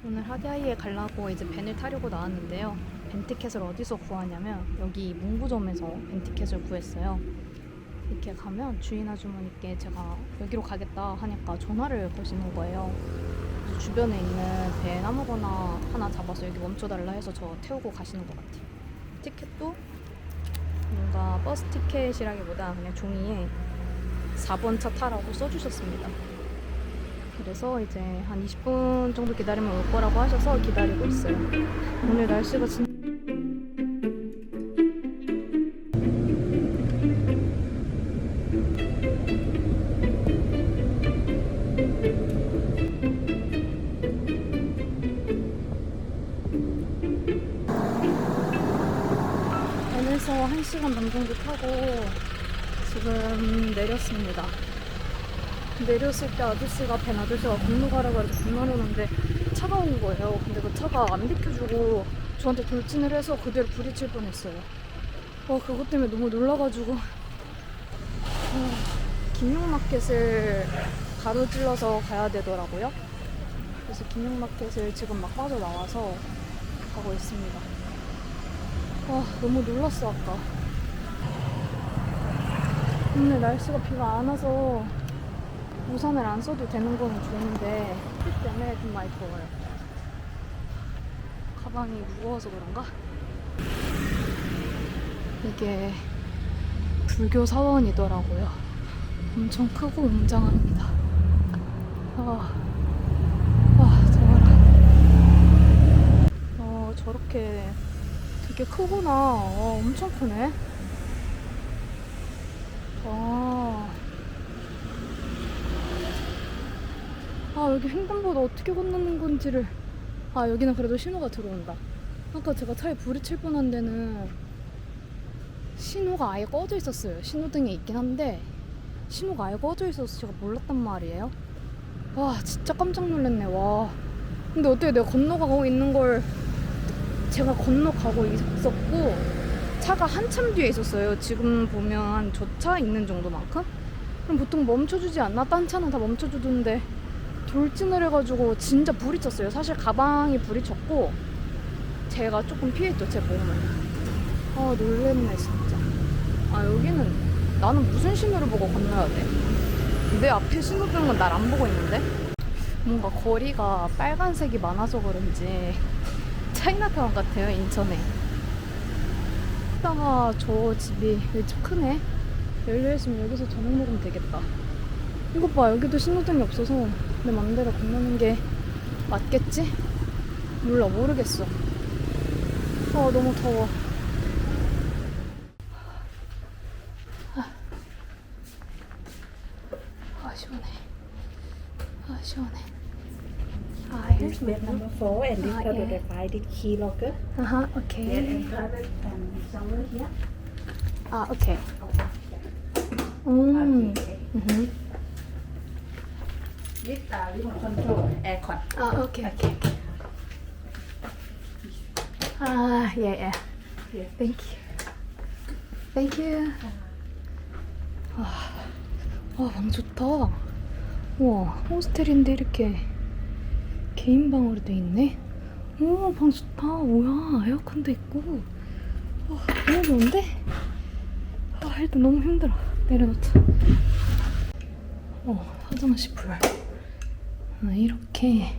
오늘 하디아이에 가려고 이제 벤을 타려고 나왔는데요. 벤티켓을 어디서 구하냐면 여기 문구점에서 벤티켓을 구했어요. 이렇게 가면 주인 아주머니께 제가 여기로 가겠다 하니까 전화를 거시는 거예요. 그래서 주변에 있는 벤 아무거나 하나 잡아서 여기 멈춰달라 해서 저 태우고 가시는 것 같아요. 티켓도 뭔가 버스 티켓이라기보다 그냥 종이에 4번 차 타라고 써주셨습니다. 그래서 이제 한 20분 정도 기다리면 올 거라고 하셔서 기다리고 있어요. 오늘 날씨가 진짜 안에서 1시간 반 정도 타고 지금 내렸습니다. 내렸을 때 아저씨가 벤 아저씨가 건너가라고 해서 건너려는데 차가 온 거예요. 근데 그 차가 안 비켜주고 저한테 돌진을 해서 그대로 부딪힐 뻔했어요. 그것 때문에 너무 놀라가지고 김용마켓을 가로질러서 가야 되더라고요. 그래서 김용마켓을 지금 막 빠져나와서 가고 있습니다. 너무 놀랐어 아까. 오늘 날씨가 비가 안 와서 우산을 안 써도 되는 건 좋은데 비 때문에 좀 많이 더워요. 가방이 무거워서 그런가? 이게 불교 사원이더라고요. 엄청 크고 웅장합니다. 정말. 저렇게 되게 크구나. 엄청 크네. 여기 횡단보도 어떻게 건너는 건지를. 여기는 그래도 신호가 들어온다. 아까 제가 차에 부딪힐 뻔한 데는 신호가 아예 꺼져 있었어요. 신호등에 있긴 한데 신호가 아예 꺼져 있어서 제가 몰랐단 말이에요. 진짜 깜짝 놀랐네. 근데 어떻게 내가 건너가고 있는 걸 제가 건너가고 있었고 차가 한참 뒤에 있었어요. 지금 보면 저 차 있는 정도만큼? 그럼 보통 멈춰주지 않나? 딴 차는 다 멈춰주던데 돌진을 해가지고 진짜 부딪혔어요. 사실 가방이 부딪혔고 제가 조금 피했죠, 제 몸을. 놀랬네 진짜. 여기는 나는 무슨 신호를 보고 건너야 돼? 내 앞에 신호등은 날 안 보고 있는데? 뭔가 거리가 빨간색이 많아서 그런지 차이나타운 같아요, 인천에. 이따가 저 집이, 여기 집 크네? 열려있으면 여기서 저녁 먹으면 되겠다. 이것 봐, 여기도 신호등이 없어서 내 맘대로 건너는 게 맞겠지? 모르겠어. 너무 더워. 시원해. 시원해. Here's bed number 4 and this are the divided key locker. Okay. And private somewhere here. Okay. Okay. This remote control aircon. Okay. Yeah. Thank you. 방 좋다. 우와, 호스텔인데 이렇게 개인 방으로 돼 있네. 방 좋다. 뭐야, 에어컨도 있고. 너무 좋은데? 일단 너무 힘들어. 내려놓자. 화장실 불. 이렇게.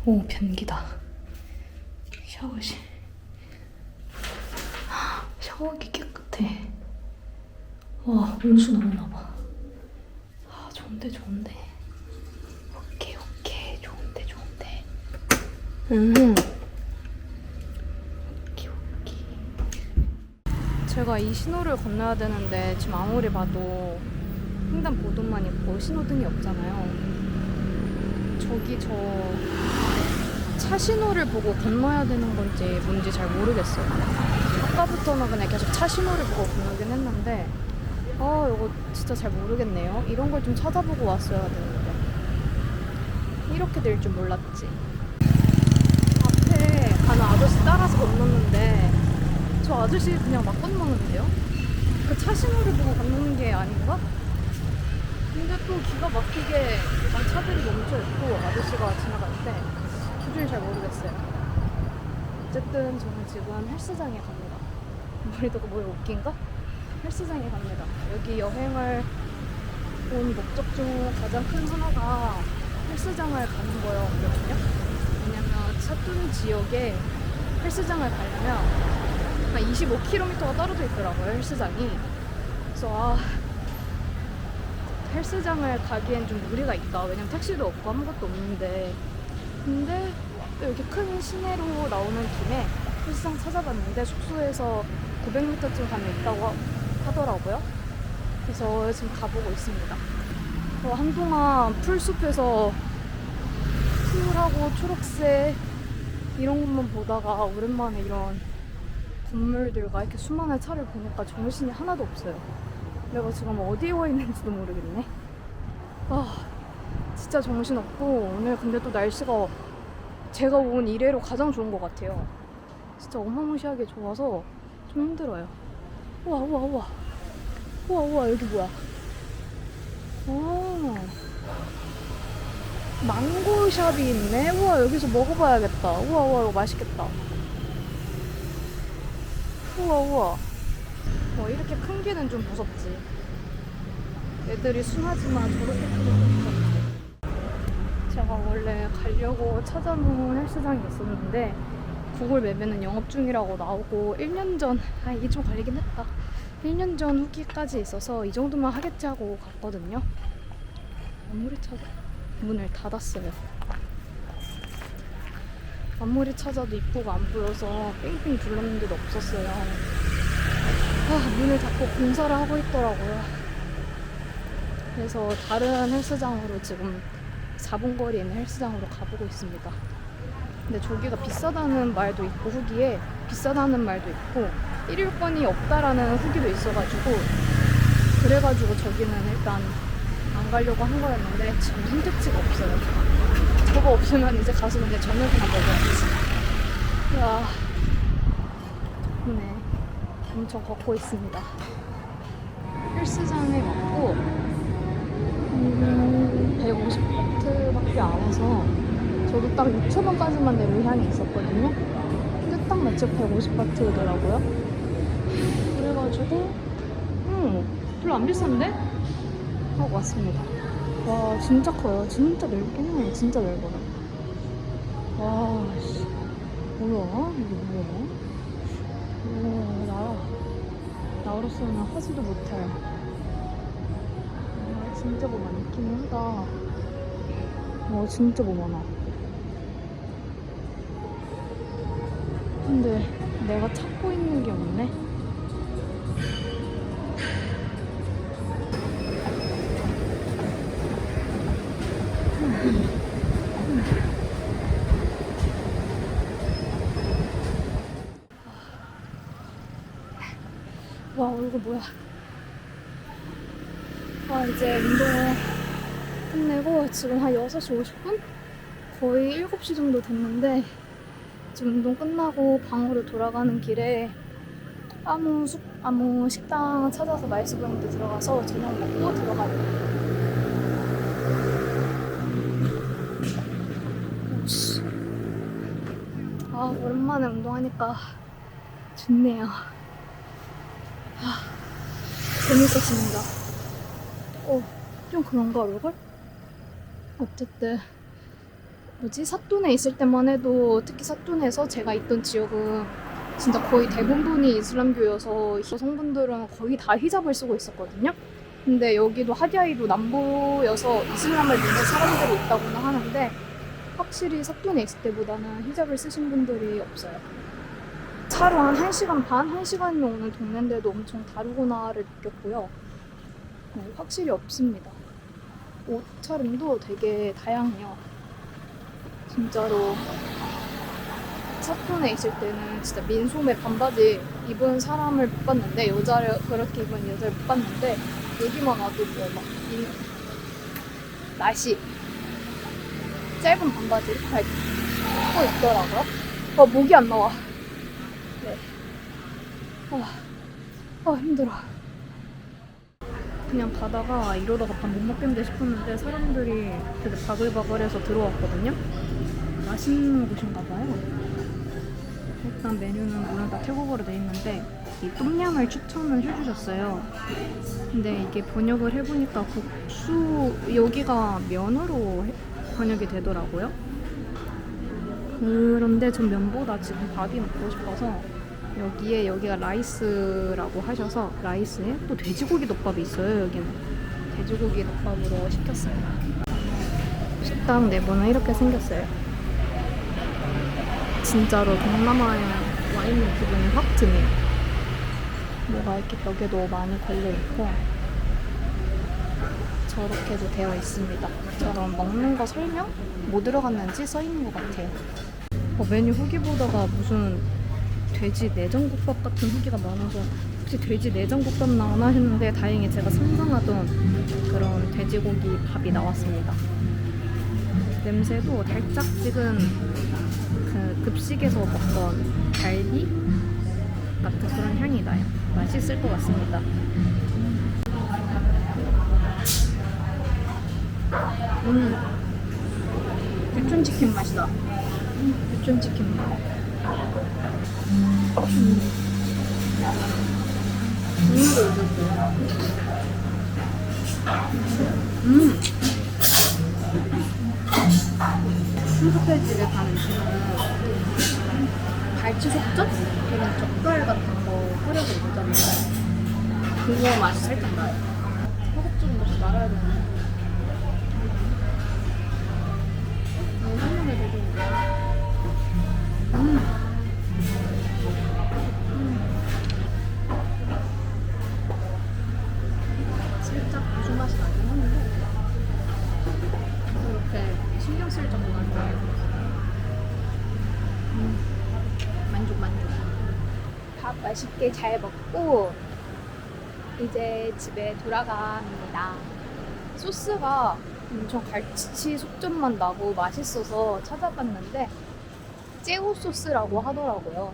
변기다. 샤워실. 샤워기 깨끗해. 온수 나오나봐. 좋은데. 오케이. 좋은데. 오케이. 제가 이 신호를 건너야 되는데 지금 아무리 봐도 횡단보도만 있고 신호등이 없잖아요. 저기 차 신호를 보고 건너야 되는 건지 뭔지 잘 모르겠어요. 아까부터는 그냥 계속 차 신호를 보고 건너긴 했는데 이거 진짜 잘 모르겠네요. 이런 걸 좀 찾아보고 왔어야 되는데 이렇게 될 줄 몰랐지. 앞에 가는 아저씨 따라서 건넜는데 저 아저씨 그냥 막 건너는데요? 그 차 신호를 보고 건너는 게 아닌가? 근데 또 기가 막히게 막 차들이 멈춰있고 아저씨가 지나갈 때 길을 시간이 잘 모르겠어요. 어쨌든 저는 지금 헬스장에 갑니다. 머리도 뭐 웃긴가? 헬스장에 갑니다. 여기 여행을 온 목적 중 가장 큰 하나가 헬스장을 가는 거였거든요. 왜냐면 사투르 지역에 헬스장을 가려면 한 25km가 떨어져 있더라고요, 헬스장이. 그래서 헬스장을 가기엔 좀 무리가 있다. 왜냐면 택시도 없고 아무것도 없는데. 근데 또 이렇게 큰 시내로 나오는 김에 헬스장 찾아봤는데 숙소에서 900m쯤 가면 있다고 하더라고요. 그래서 지금 가보고 있습니다. 한동안 풀숲에서 풀하고 초록색 이런 것만 보다가 오랜만에 이런 건물들과 이렇게 수많은 차를 보니까 정신이 하나도 없어요. 내가 지금 어디에 와 있는지도 모르겠네. 진짜 정신없고, 오늘 근데 또 날씨가 제가 온 이래로 가장 좋은 것 같아요. 진짜 어마무시하게 좋아서 좀 힘들어요. 우와, 여기 뭐야? 망고샵이 있네? 우와, 여기서 먹어봐야겠다. 우와, 이거 맛있겠다. 우와. 이렇게 큰 개는 좀 무섭지. 애들이 순하지만 저렇게 크면 좀 무섭지. 제가 원래 가려고 찾아놓은 헬스장이 있었는데 구글 맵에는 영업 중이라고 나오고 1년 전, 이게 좀 걸리긴 했다. 1년 전 후기까지 있어서 이 정도만 하겠지 하고 갔거든요. 아무리 찾아 문을 닫았어요. 아무리 찾아도 입구가 안 보여서 뺑뺑 둘렀는데도 없었어요. 문을 닫고 공사를 하고 있더라고요. 그래서 다른 헬스장으로 지금 4분 거리에 있는 헬스장으로 가보고 있습니다. 근데 저기가 비싸다는 말도 있고 후기에 비싸다는 말도 있고 일일권이 없다라는 후기도 있어가지고 그래가지고 저기는 일단 안 가려고 한 거였는데 지금 선택지가 없어요. 저거 없으면 이제 가서 근데 저녁이나 먹어야지. 덕분에 엄청 걷고 있습니다. 헬스장에 왔고 150바트밖에 안 해서 저도 딱 6,000원까지만 내 의향이 있었거든요. 근데 딱 마침 150바트더라고요. 그래가지고 별로 안 비싼데? 하고 왔습니다. 와, 진짜 커요. 진짜 넓긴 해. 진짜 넓어요. 와, 씨. 뭐야? 이게 뭐야? 나로서는 하지도 못해. 진짜 뭐 많긴 하다. 진짜 뭐 많아. 근데 내가 찾고 있는 게 없네. 와, 이거 뭐야. 이제 운동을 끝내고 지금 한 6시 50분? 거의 7시 정도 됐는데 지금 운동 끝나고 방으로 돌아가는 길에 아무 식당 찾아서 맛있어 보이는 데 들어가서 저녁 먹고 들어가려고. 오랜만에 운동하니까 좋네요. 재밌었습니다. 좀 그런가, 얼굴? 어쨌든 사돈에 있을 때만 해도, 특히 사돈에서 제가 있던 지역은 진짜 거의 대부분이 이슬람교여서 여성분들은 거의 다 히잡을 쓰고 있었거든요. 근데 여기도 하디아이도 남부여서 이슬람을 믿는 사람들이 있다고는 하는데 확실히 사돈에 있을 때보다는 히잡을 쓰신 분들이 없어요. 차로 한 1시간 반, 1시간이면 오는 동네인데도 엄청 다르구나를 느꼈고요. 확실히 없습니다. 옷차림도 되게 다양해요. 진짜로 사돈에 있을 때는 진짜 민소매 반바지 입은 사람을 못 봤는데, 여자를 그렇게 입은 여자를 못 봤는데 여기만 와도 나시 짧은 반바지 이렇게 입고 있더라고요. 목이 안 나와. 네. 힘들어. 그냥 가다가 이러다가 밥 못 먹겠는데 싶었는데 사람들이 되게 바글바글해서 들어왔거든요. 맛있는 곳인가 봐요. 일단 메뉴는 물론 다 태국어로 돼 있는데 이 똠얌을 추천을 해주셨어요. 근데 이게 번역을 해보니까 국수 여기가 면으로 번역이 되더라고요. 그런데 전 면보다 지금 밥이 먹고 싶어서 여기가 라이스라고 하셔서 라이스에 또 돼지고기 덮밥이 있어요. 여기는 돼지고기 덮밥으로 시켰어요. 식당 내부는 이렇게 생겼어요. 진짜로 동남아에 와 있는 기분이 확 드네요. 뭐가 이렇게 벽에도 많이 걸려있고 저렇게도 되어 있습니다. 저런 먹는 거 설명? 뭐 들어갔는지 써 있는 것 같아요. 메뉴 후기 보다가 무슨 돼지 내장국밥 같은 후기가 많아서 혹시 돼지 내장국밥 나오나 했는데 다행히 제가 상상하던 그런 돼지고기 밥이 나왔습니다. 냄새도 달짝지근 그 급식에서 먹던 갈비 같은 그런 향이 나요. 맛있을 것 같습니다. 교촌치킨 맛이다. 교촌치킨 맛. 순두부집에 가는 집은 갈치 속젓? 이런 젓갈 같은 거 뿌려서 먹잖아요. 그거 맛이 살짝 나요. 소금 넣지 말아야 되는데. 너무 설명해 드리는데. 살짝 고수 맛이 나긴 하는데 그렇게 신경 쓸 정도는 아니에요. 만족. 밥 맛있게 잘 먹고 이제 집에 돌아갑니다. 소스가 엄청 갈치 속젓만 나고 맛있어서 찾아봤는데 째우 소스라고 하더라고요.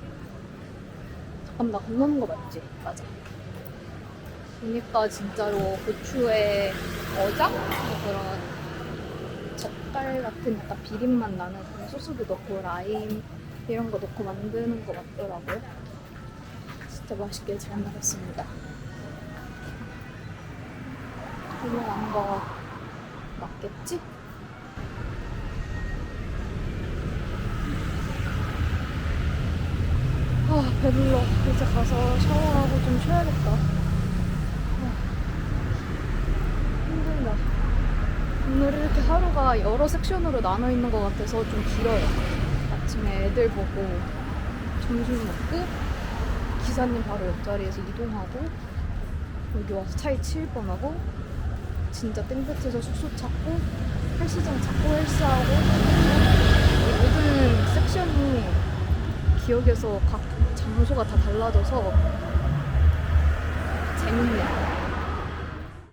잠깐 나 건너는 거 맞지? 맞아. 보니까 진짜로 고추에 어장? 그런 젓갈 같은 약간 비린맛 나는 그런 소스도 넣고 라임 이런 거 넣고 만드는 거 같더라고요. 진짜 맛있게 잘 먹었습니다. 유명한 거 맞겠지? 배불러. 이제 가서 샤워하고 좀 쉬어야겠다. 힘들다. 오늘 이렇게 하루가 여러 섹션으로 나눠 있는 것 같아서 좀 길어요. 아침에 애들 보고 점심 먹고 기사님 바로 옆자리에서 이동하고 여기 와서 차에 치일 뻔하고 진짜 땡볕에서 숙소 찾고 헬스장 찾고 헬스하고 모든 섹션이 기억에서 각 장소가 다 달라져서 재밌네요.